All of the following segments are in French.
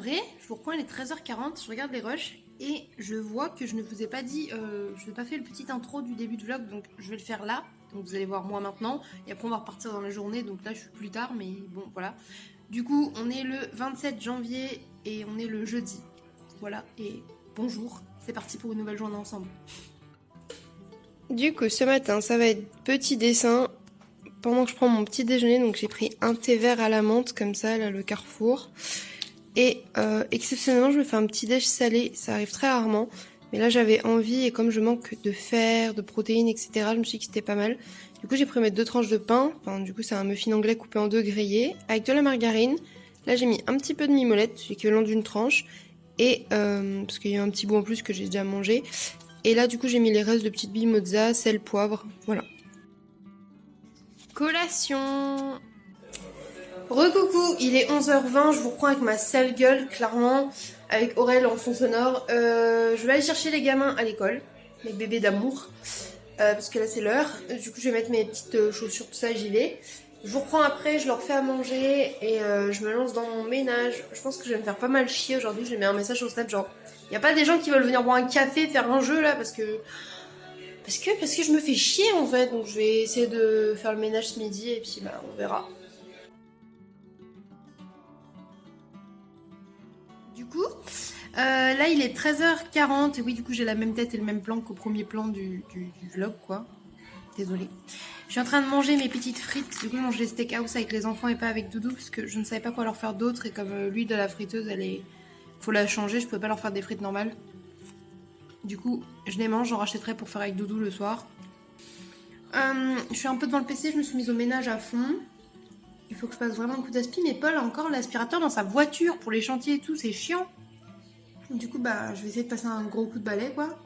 vrai, je vous reprends, il est 13h40, je regarde les rushs et je vois que je ne vous ai pas dit, je n'ai pas fait le petit intro du début de vlog, donc je vais le faire là. Donc vous allez voir moi maintenant, et après on va repartir dans la journée, donc là je suis plus tard, mais bon voilà. Du coup, on est le 27 janvier et on est le jeudi. Voilà, et bonjour, c'est parti pour une nouvelle journée ensemble. Du coup, ce matin, ça va être petit dessin pendant que je prends mon petit déjeuner. Donc j'ai pris un thé vert à la menthe, comme ça, là, le Carrefour. Et exceptionnellement, je me fais un petit déj salé, ça arrive très rarement. Mais là, j'avais envie, et comme je manque de fer, de protéines, etc., je me suis dit que c'était pas mal. Du coup, j'ai pris mes 2 tranches de pain. Enfin, du coup, c'est un muffin anglais coupé en 2 grillé, avec de la margarine. Là, j'ai mis un petit peu de mimolette, l'équivalent d'une tranche. Et parce qu'il y a un petit bout en plus que j'ai déjà mangé. Et là, du coup, j'ai mis les restes de petites billes mozza, sel, poivre, voilà. Collation. Recoucou, il est 11h20, je vous reprends avec ma sale gueule, clairement, avec Aurel en fond sonore. Je vais aller chercher les gamins à l'école, mes bébés d'amour, parce que là c'est l'heure. Du coup, je vais mettre mes petites chaussures, tout ça, j'y vais. Je vous reprends après, je leur fais à manger et je me lance dans mon ménage. Je pense que je vais me faire pas mal chier aujourd'hui, je vais mettre un message sur Snap genre... Y a pas des gens qui veulent venir boire un café, faire un jeu là, parce que je me fais chier en fait, donc je vais essayer de faire le ménage ce midi et puis bah on verra. Du coup, là il est 13h40 et oui du coup j'ai la même tête et le même plan qu'au premier plan du vlog quoi. Désolée. Je suis en train de manger mes petites frites, du coup je mange des steakhouse avec les enfants et pas avec Doudou parce que je ne savais pas quoi leur faire d'autre et comme l'huile de la friteuse elle est... faut la changer, je pouvais pas leur faire des frites normales. Du coup, je les mange, j'en rachèterai pour faire avec Doudou le soir. Je suis un peu devant le PC, je me suis mise au ménage à fond. Il faut que je passe vraiment un coup d'aspi, mais Paul a encore l'aspirateur dans sa voiture pour les chantiers et tout, c'est chiant. Du coup, bah, je vais essayer de passer un gros coup de balai, quoi.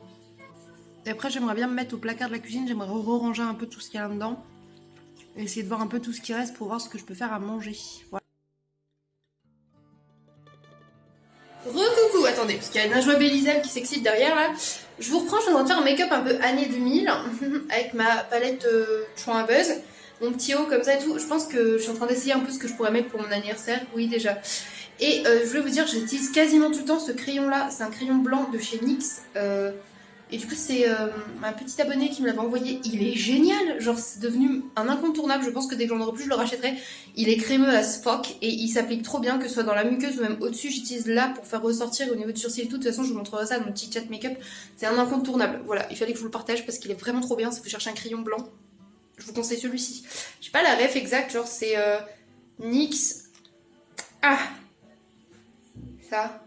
Et après, j'aimerais bien me mettre au placard de la cuisine, j'aimerais re-ranger un peu tout ce qu'il y a là-dedans. Et essayer de voir un peu tout ce qui reste pour voir ce que je peux faire à manger. Voilà. Recoucou, attendez, parce qu'il y a Najwa Belizel qui s'excite derrière là. Je vous reprends, je suis en train de faire un make-up un peu année 2000 avec ma palette Chouin à Buzz, mon petit haut comme ça et tout. Je pense que je suis en train d'essayer un peu ce que je pourrais mettre pour mon anniversaire, oui déjà. Et je voulais vous dire, j'utilise quasiment tout le temps ce crayon là, c'est un crayon blanc de chez NYX. Et du coup c'est ma petite abonnée qui me l'avait envoyé, il est génial, genre c'est devenu un incontournable, je pense que dès que j'en aurai plus je le rachèterai. Il est crémeux as fuck et il s'applique trop bien, que ce soit dans la muqueuse ou même au-dessus, j'utilise là pour faire ressortir au niveau du sourcil et tout. De toute façon je vous montrerai ça dans mon petit chat make-up, c'est un incontournable, voilà, il fallait que je vous le partage parce qu'il est vraiment trop bien. Si vous cherchez un crayon blanc, je vous conseille celui-ci. J'ai pas la ref exacte, genre c'est NYX, ah ça...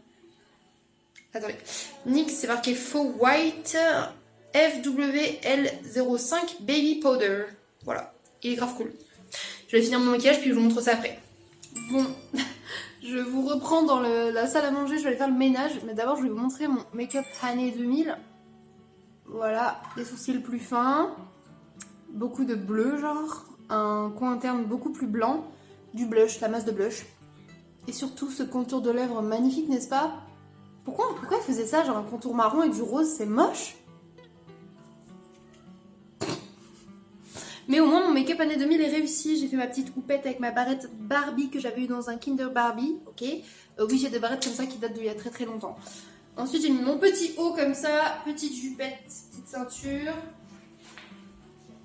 Attendez, NYX c'est marqué Faux White FWL05 Baby Powder. Voilà, il est grave cool. Je vais finir mon maquillage puis je vous montre ça après. Bon, je vous reprends dans la salle à manger, je vais aller faire le ménage. Mais d'abord je vais vous montrer mon make-up année 2000. Voilà, des sourcils plus fins, beaucoup de bleu genre, un coin interne beaucoup plus blanc, du blush, la masse de blush. Et surtout ce contour de lèvres magnifique, n'est-ce pas? Pourquoi elle faisait ça, genre un contour marron et du rose, c'est moche. Mais au moins mon make-up année 2000 est réussi. J'ai fait ma petite houppette avec ma barrette Barbie que j'avais eu dans un Kinder Barbie, ok. Oui, j'ai des barrettes comme ça qui datent d'il y a très très longtemps. Ensuite j'ai mis mon petit haut comme ça, petite jupette, petite ceinture.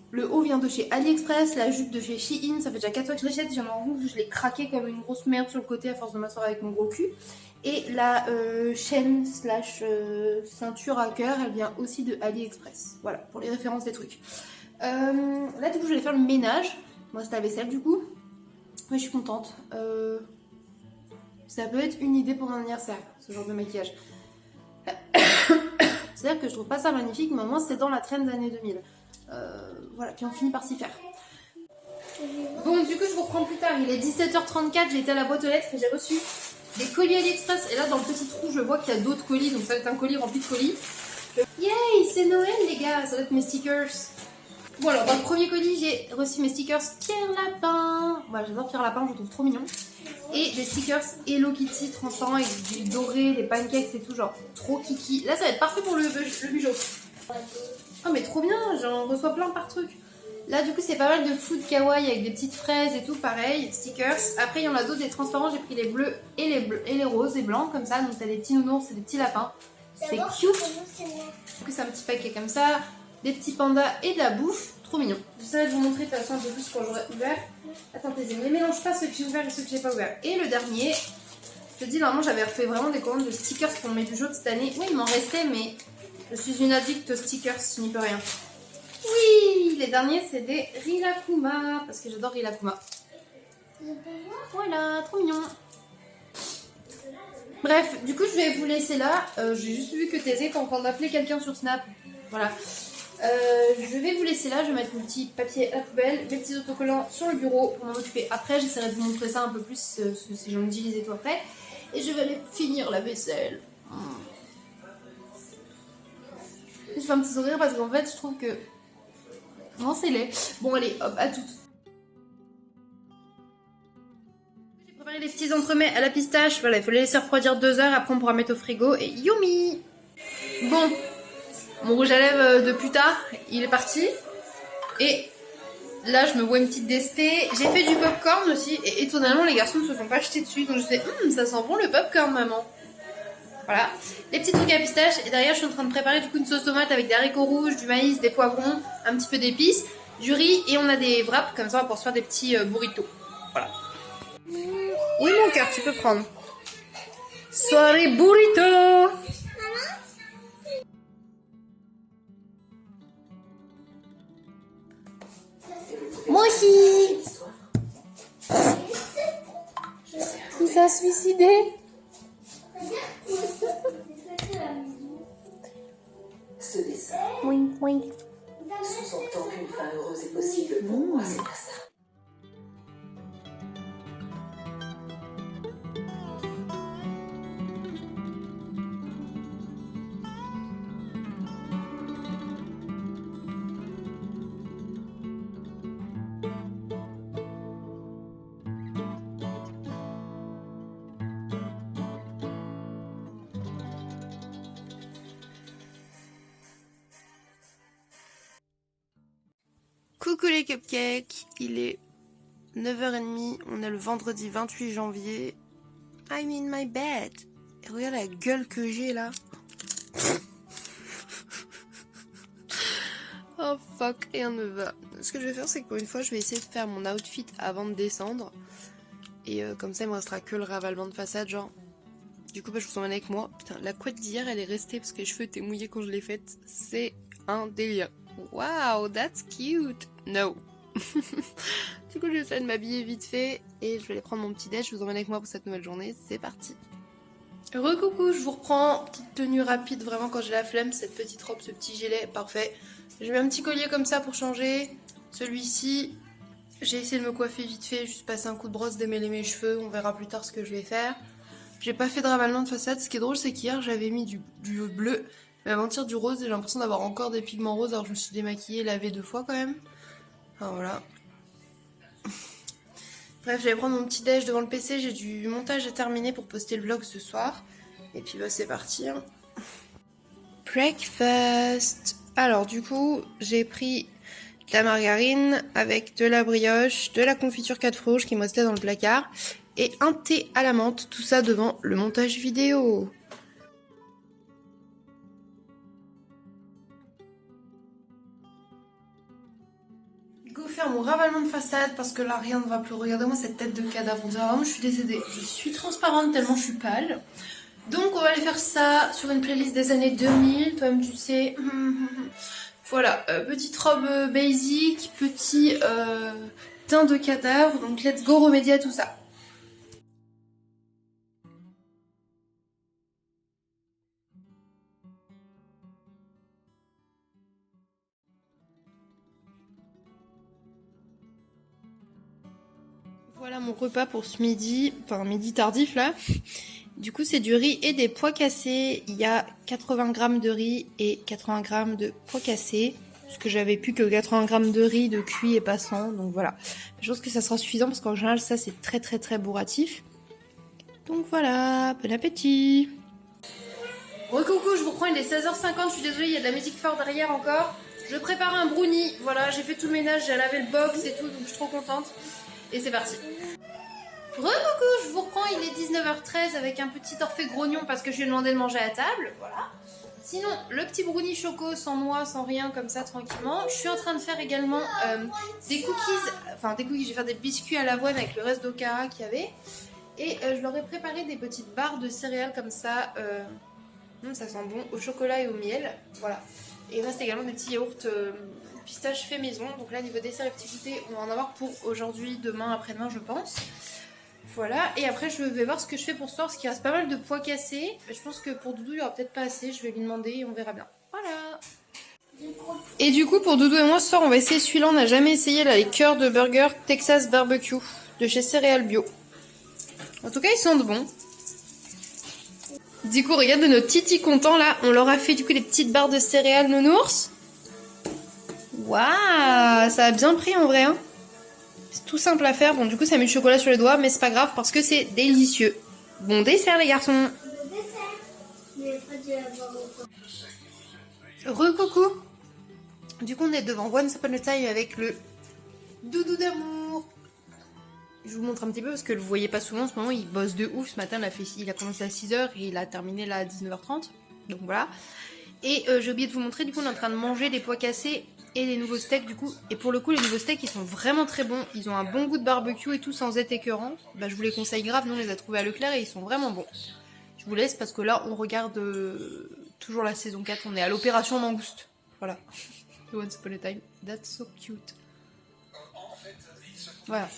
Le haut vient de chez AliExpress, la jupe de chez Shein, ça fait déjà 4 fois que je l'achète, j'en ai en rouge, je l'ai craqué comme une grosse merde sur le côté à force de m'asseoir avec mon gros cul. Et la chaîne slash ceinture à cœur, elle vient aussi de AliExpress. Voilà, pour les références des trucs. Là du coup je vais aller faire le ménage. Moi c'est la vaisselle du coup. Mais je suis contente. Ça peut être une idée pour mon anniversaire, ce genre de maquillage. C'est-à-dire que je trouve pas ça magnifique, mais au moins c'est dans la trend d'année 2000. Voilà, puis on finit par s'y faire. Bon, du coup, je vous reprends plus tard. Il est 17h34, j'ai été à la boîte aux lettres et j'ai reçu des colis AliExpress. Et là, dans le petit trou, je vois qu'il y a d'autres colis, donc ça va être un colis rempli de colis. Yay, c'est Noël, les gars, ça va être mes stickers. Bon, alors, dans le premier colis, j'ai reçu mes stickers Pierre Lapin. Voilà, j'adore Pierre Lapin, je le trouve trop mignon. Et des stickers Hello Kitty transparents avec du doré, des pancakes et tout, genre trop kiki. Là, ça va être parfait pour le bugeot. Oh mais trop bien, j'en reçois plein par truc. Là du coup c'est pas mal de food kawaii avec des petites fraises et tout pareil, stickers. Après il y en a d'autres des transparents, j'ai pris les bleus et les roses et blancs comme ça. Donc t'as des petits nounours et des petits lapins. C'est cute. Du coup c'est un petit paquet comme ça, des petits pandas et de la bouffe. Trop mignon. J'essaierai de vous montrer de toute façon un peu plus quand j'aurai ouvert. Attendez, ne les mélange pas ceux que j'ai ouverts et ceux que j'ai pas ouverts. Et le dernier, je te dis normalement j'avais refait vraiment des commandes de stickers pour mes bijoux de cette année. Oui il m'en restait mais je suis une addict aux stickers, je n'y peux rien. Oui, les derniers c'est des Rilakkuma parce que j'adore Rilakkuma. Voilà, trop mignon. Bref, du coup je vais vous laisser là. J'ai juste vu que Thésée est en train d'appeler quelqu'un sur Snap. Voilà. Je vais vous laisser là. Je vais mettre mon petit papier à la poubelle, mes petits autocollants sur le bureau pour m'en occuper après. J'essaierai de vous montrer ça un peu plus si j'en utilise et tout après. Et je vais aller finir la vaisselle. Je fais un petit sourire parce qu'en fait je trouve que... Non, c'est laid. Bon, allez, hop, à toutes. J'ai préparé les petits entremets à la pistache. Voilà, il faut les laisser refroidir 2 heures. Après, on pourra mettre au frigo. Et yummy! Bon, mon rouge à lèvres de plus tard, il est parti. Et là, je me vois une petite DSP. J'ai fait du popcorn aussi. Et étonnamment, les garçons ne se sont pas jetés dessus. Donc, je me suis dit, ça sent bon le popcorn, maman. Voilà, les petits trucs à pistache. Et derrière, je suis en train de préparer du coup une sauce tomate avec des haricots rouges, du maïs, des poivrons, un petit peu d'épices, du riz et on a des wraps comme ça pour se faire des petits burritos. Voilà. Oui, mon cœur, tu peux prendre. Soirée burrito. Moi aussi. Il s'est suicidé. Ce dessin, Wink, wink. sous-entend qu'une fin heureuse est possible pour moi, c'est pas ça. Coucou les cupcakes, il est 9h30, on est le vendredi 28 janvier. I'm in my bed. Et regarde la gueule que j'ai là. Oh fuck, rien ne va. Ce que je vais faire, c'est que pour une fois, je vais essayer de faire mon outfit avant de descendre. Et comme ça, il me restera que le ravalement de façade, genre. Du coup, bah, je vous emmène avec moi. Putain, la couette d'hier, elle est restée parce que les cheveux étaient mouillés quand je l'ai faite. C'est un délire. Wow, that's cute. No. Du coup, j'essaie de m'habiller vite fait et je vais aller prendre mon petit déj. Je vous emmène avec moi pour cette nouvelle journée. C'est parti. Recoucou, je vous reprends. Petite tenue rapide, vraiment quand j'ai la flemme. Cette petite robe, ce petit gilet, parfait. J'ai mis un petit collier comme ça pour changer. Celui-ci, j'ai essayé de me coiffer vite fait. Juste passer un coup de brosse, démêler mes cheveux. On verra plus tard ce que je vais faire. J'ai pas fait de ravalement de façade. Ce qui est drôle, c'est qu'hier, j'avais mis du bleu. Mais avant-hier, du rose. Et j'ai l'impression d'avoir encore des pigments roses. Alors je me suis démaquillée, lavé 2 fois quand même. Enfin voilà. Bref, j'allais prendre mon petit déj devant le PC. J'ai du montage à terminer pour poster le vlog ce soir. Et puis bah c'est parti. Hein. Breakfast. Alors du coup, j'ai pris de la margarine avec de la brioche, de la confiture 4 fruits rouges qui me restait dans le placard. Et un thé à la menthe. Tout ça devant le montage vidéo. Go faire mon ravalement de façade parce que là rien ne va plus. Regardez-moi cette tête de cadavre, on dirait vraiment que je suis décédée. Je suis transparente tellement je suis pâle. Donc on va aller faire ça sur une playlist des années 2000, toi-même tu sais. Voilà, petite robe basic, petit teint de cadavre, donc let's go remédier à tout ça. Voilà mon repas pour ce midi, enfin midi tardif là. Du coup c'est du riz et des pois cassés. Il y a 80 g de riz et 80 g de pois cassés. Parce que j'avais plus que 80 g de riz de cuit et passant. Donc voilà. Je pense que ça sera suffisant parce qu'en général ça c'est très bourratif. Donc voilà, bon appétit. Recoucou, je vous reprends, il est 16h50, je suis désolée, il y a de la musique forte derrière encore. Je prépare un brownie. Voilà, j'ai fait tout le ménage, j'ai lavé le box et tout, donc je suis trop contente. Et c'est parti. Re-coucou, je vous reprends, il est 19h13 avec un petit Orphée grognon parce que je lui ai demandé de manger à table. Voilà. Sinon, le petit brownie choco sans noix, sans rien, comme ça, tranquillement. Je suis en train de faire également des cookies. Enfin, des cookies, je vais faire des biscuits à l'avoine avec le reste d'Okara qu'il y avait. Et je leur ai préparé des petites barres de céréales comme ça. Ça sent bon, au chocolat et au miel. Voilà. Et il reste également des petits yaourts pistache fait maison. Donc là, niveau dessert et petits goûters, on va en avoir pour aujourd'hui, demain, après-demain, je pense. Voilà, et après je vais voir ce que je fais pour ce soir, parce qu'il reste pas mal de pois cassés. Je pense que pour Doudou il y aura peut-être pas assez, je vais lui demander et on verra bien. Voilà. Et du coup pour Doudou et moi ce soir on va essayer celui-là, on n'a jamais essayé là, les cœurs de burger Texas Barbecue de chez Céréales Bio. En tout cas ils sentent bon. Du coup regarde de nos titis contents là, on leur a fait du coup les petites barres de céréales nounours. Waouh, ça a bien pris en vrai hein. C'est tout simple à faire. Bon, du coup, ça met du chocolat sur les doigts, mais c'est pas grave parce que c'est délicieux. Bon dessert, les garçons. Re-coucou. Du coup, on est devant Once Upon a Time avec le Doudou d'amour. Je vous montre un petit peu parce que vous voyez pas souvent en ce moment. Il bosse de ouf. Ce matin, il a commencé à 6h et il a terminé là à 19h30. Donc voilà. Et j'ai oublié de vous montrer, du coup, on est en train de manger des pois cassés et des nouveaux steaks du coup. Et pour le coup les nouveaux steaks ils sont vraiment très bons. Ils ont un bon goût de barbecue et tout sans être écœurant. Bah je vous les conseille grave, nous on les a trouvés à Leclerc et ils sont vraiment bons. Je vous laisse parce que là on regarde toujours la saison 4, on est à l'opération Mangouste. Voilà. Once Upon a Time, that's so cute. Voilà.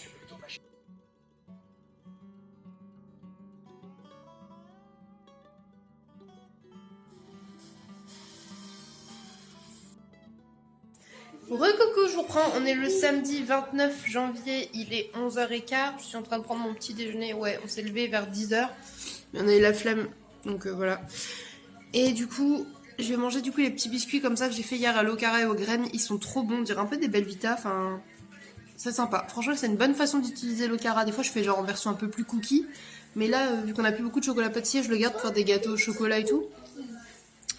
Re-coucou, je vous reprends, on est le samedi 29 janvier, il est 11h15, je suis en train de prendre mon petit déjeuner, ouais, on s'est levé vers 10h, mais on a eu la flemme, donc voilà. Et du coup, je vais manger du coup les petits biscuits comme ça que j'ai fait hier à l'Okara et aux graines, ils sont trop bons, on dirait un peu des Belvita, enfin, c'est sympa. Franchement, c'est une bonne façon d'utiliser l'Okara, des fois je fais genre en version un peu plus cookie, mais là, vu qu'on a plus beaucoup de chocolat pâtissier, je le garde pour faire des gâteaux au chocolat et tout.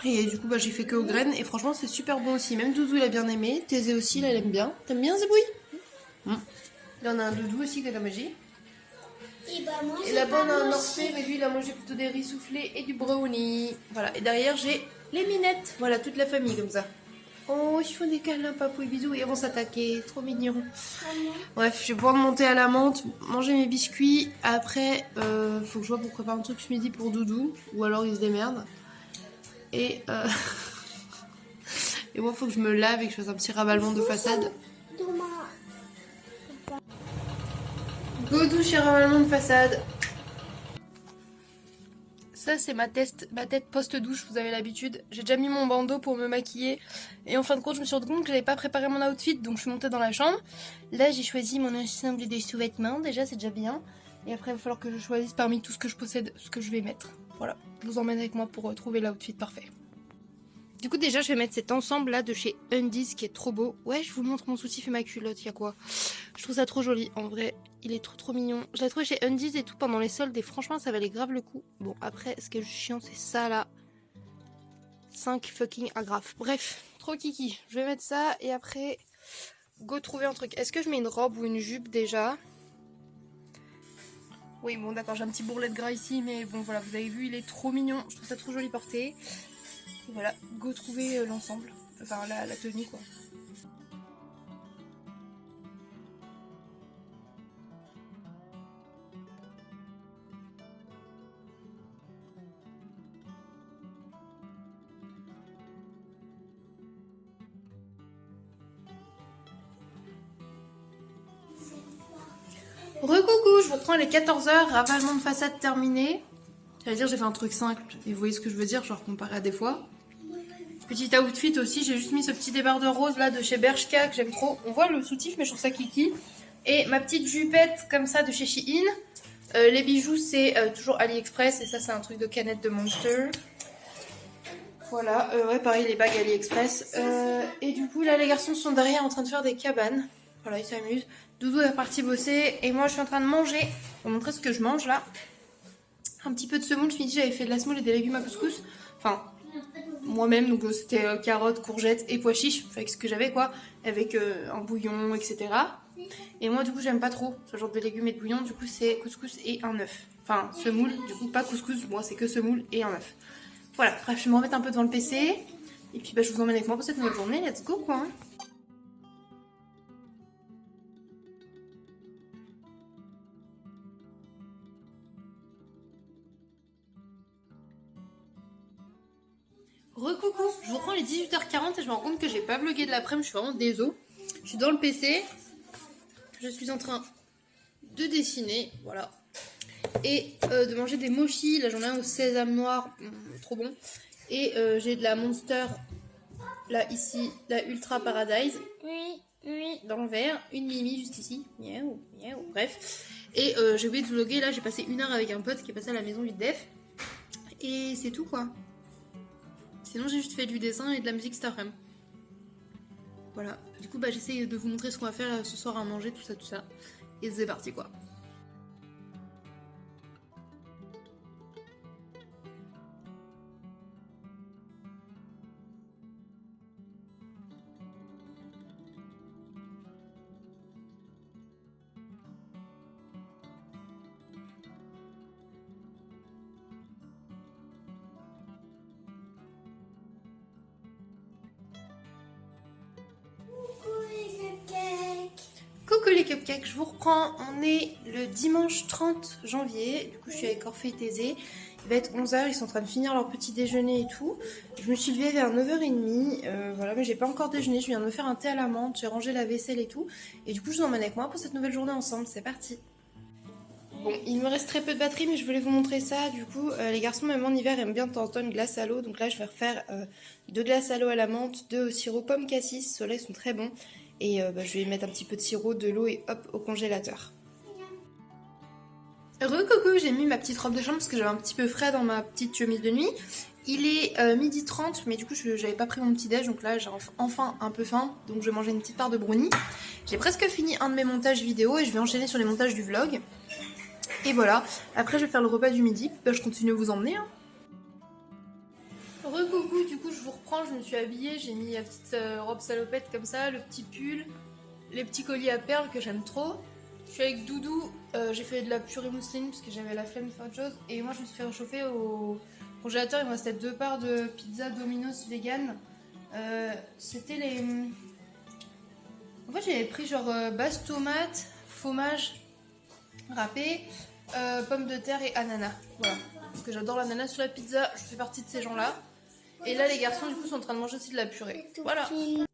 Et du coup bah j'ai fait que aux graines et franchement c'est super bon aussi, même Doudou il a bien aimé, Thésée aussi là elle aime bien. T'aimes bien Zébouille Là on a un Doudou aussi qui a mangé. Et là-bas on a un Orphée mais lui il a mangé plutôt des riz soufflés et du brownie. Voilà, et derrière j'ai les minettes, voilà toute la famille comme ça. Oh ils font des câlins papou et bisous et ils vont s'attaquer, trop mignons. Bref je vais pouvoir monter à la menthe, manger mes biscuits, après faut que je vois pour préparer un truc ce midi pour Doudou ou alors il se démerde. Et moi, il faut que je me lave et que je fasse un petit ravalement de façade. Go douche et ravalement de façade. Ça, c'est ma tête post-douche, vous avez l'habitude. J'ai déjà mis mon bandeau pour me maquiller. Et en fin de compte, je me suis rendu compte que j'avais pas préparé mon outfit, donc je suis montée dans la chambre. Là, j'ai choisi mon ensemble de sous-vêtements. Déjà, c'est déjà bien. Et après, il va falloir que je choisisse parmi tout ce que je possède, ce que je vais mettre. Voilà, je vous emmène avec moi pour trouver l'outfit parfait. Du coup déjà je vais mettre cet ensemble là de chez Undies qui est trop beau. Ouais je vous montre mon soutif et ma culotte, il y a quoi. Je trouve ça trop joli en vrai, il est trop mignon. Je l'ai trouvé chez Undies et tout pendant les soldes et franchement ça valait grave le coup. Bon après ce qui est chiant c'est ça là. 5 fucking agrafes. Bref, trop kiki. Je vais mettre ça et après go trouver un truc. Est-ce que je mets une robe ou une jupe déjà? Oui bon d'accord j'ai un petit bourrelet de gras ici mais bon voilà vous avez vu il est trop mignon. Je trouve ça trop joli porté. Et voilà, go trouver l'ensemble, enfin la tenue quoi. Recoucou, je vous reprends les 14h, ravalement de façade terminé. J'allais dire j'ai fait un truc simple, et vous voyez ce que je veux dire, genre comparé à des fois. Petit outfit aussi, j'ai juste mis ce petit débardeur rose là de chez Bershka que j'aime trop. On voit le soutif mais je trouve ça kiki. Et ma petite jupette comme ça de chez Shein. Les bijoux c'est toujours AliExpress et ça c'est un truc de canette de Monster. Voilà, ouais pareil les bagues AliExpress. Et du coup là les garçons sont derrière en train de faire des cabanes. Voilà ils s'amusent. Doudou est parti bosser et moi je suis en train de manger. Je vais vous montrer ce que je mange là. Un petit peu de semoule, ce midi j'avais fait de la semoule et des légumes à couscous. Enfin, moi-même. Donc c'était carottes, courgettes et pois chiches, avec ce que j'avais quoi, avec un bouillon, etc. Et moi du coup j'aime pas trop ce genre de légumes et de bouillon, du coup c'est couscous et un œuf. Enfin semoule, du coup pas couscous, moi c'est que semoule et un œuf. Voilà, bref je vais me remettre un peu devant le PC. Et puis bah, je vous emmène avec moi pour cette nouvelle journée, let's go quoi. Recoucou, je vous reprends les 18h40 et je me rends compte que j'ai pas vlogué de l'après-midi, je suis vraiment désolée. Je suis dans le PC, je suis en train de dessiner, voilà. Et de manger des mochis, là j'en ai un au sésame noir, trop bon. Et j'ai de la Monster, là ici, la Ultra Paradise, dans le verre, une Mimi juste ici, miaou, miaou, bref. Et j'ai oublié de vlogger, là j'ai passé 1 heure avec un pote qui est passé à la maison du def. Et c'est tout quoi. Sinon j'ai juste fait du dessin et de la musique cet après-midi. Voilà, du coup bah, j'essaye de vous montrer ce qu'on va faire ce soir à manger, tout ça. Et c'est parti quoi. Coucou les cupcakes, je vous reprends, on est le dimanche 30 janvier, du coup je suis avec Orphée et Thésée, il va être 11h, ils sont en train de finir leur petit déjeuner et tout, je me suis levée vers 9h30, voilà, mais j'ai pas encore déjeuné, je viens de me faire un thé à la menthe, j'ai rangé la vaisselle et tout, et du coup je vous emmène avec moi pour cette nouvelle journée ensemble, c'est parti. Bon, il me reste très peu de batterie, mais je voulais vous montrer ça, du coup les garçons même en hiver aiment bien de temps en temps une glace à l'eau, donc là je vais refaire 2 glaces à l'eau à la menthe, 2 au sirop pomme cassis, ceux-là ils sont très bons. Et bah, je vais mettre un petit peu de sirop, de l'eau et hop au congélateur. Coucou, j'ai mis ma petite robe de chambre parce que j'avais un petit peu frais dans ma petite chemise de nuit. Il est 12h30, mais du coup j'avais pas pris mon petit déj, donc là j'ai enfin un peu faim, donc je vais manger une petite part de brownie. J'ai presque fini un de mes montages vidéo et je vais enchaîner sur les montages du vlog. Et voilà, après je vais faire le repas du midi, bah, je continue à vous emmener. Hein. Recoucou, du coup je vous reprends, je me suis habillée, j'ai mis la petite robe salopette comme ça, le petit pull, les petits colliers à perles que j'aime trop. Je suis avec Doudou, j'ai fait de la purée mousseline parce que j'avais la flemme de faire autre chose. Et moi je me suis fait réchauffer au congélateur, il me restait 2 parts de pizza Domino's vegan. C'était les... En fait j'avais pris genre base tomate, fromage râpé, pommes de terre et ananas. Voilà, parce que j'adore l'ananas sur la pizza, je fais partie de ces gens là. Et là les garçons du coup sont en train de manger aussi de la purée. Voilà. On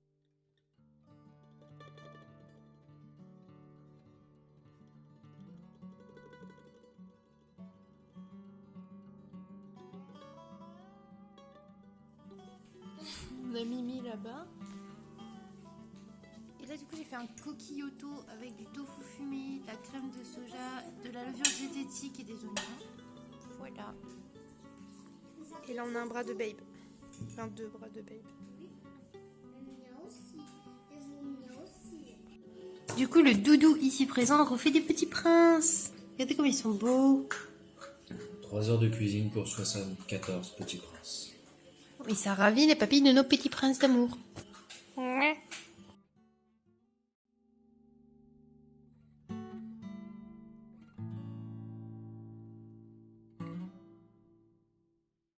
a Mimi là-bas. Et là du coup j'ai fait un coquilloto avec du tofu fumé, de la crème de soja, de la levure diététique et des oignons. Voilà. Et là on a un bras de babe. Enfin 2 bras de babe. Du coup le Doudou ici présent refait des petits princes. Regardez comme ils sont beaux. 3 heures de cuisine pour 74 petits princes. Et ça ravit les papilles de nos petits princes d'amour. Ouais.